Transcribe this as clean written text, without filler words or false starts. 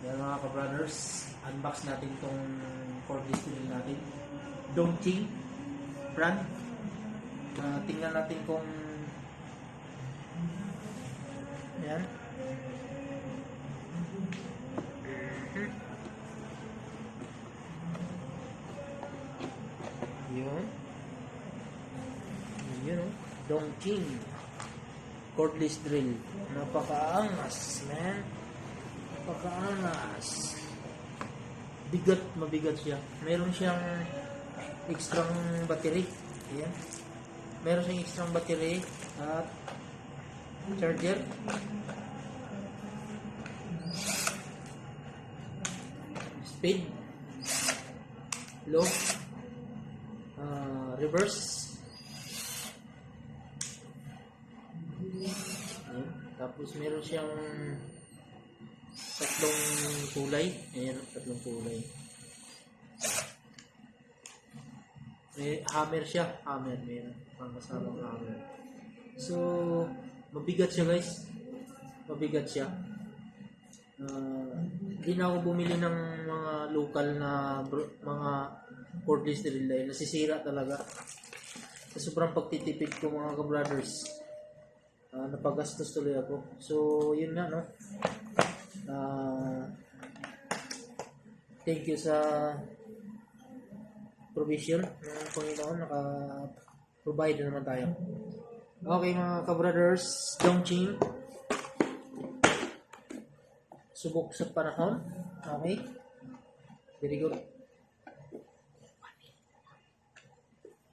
Yan mga ka-brothers, unbox natin tong cordless drill natin. Dongqing brand. Tingnan natin kung yan. Yun o. Dongqing cordless drill. Napakaangas, man. Napakaangas. Bigat, mabigat siya. Meron siyang extra battery. Ayan. Meron siyang extra battery at charger. Speed, low, reverse. Ayan. Tapos meron siyang tatlong kulay. Ayan, tatlong kulay. May hammer siya. Hammer, meron. Pangkasamang hammer. So, mabigat siya guys. Mabigat siya. Hindi na ako bumili ng mga local na mga cordless drill dahil nasisira talaga. Sa sobrang pagtitipid ko mga ka-brothers, napagastos tuloy ako. So, yun nga no. Thank you sa provision ng Panginoon, naka-provide na naman tayo. Okay mga ka-brothers, Dongqing. Subok sa panahon. Okay. Very good.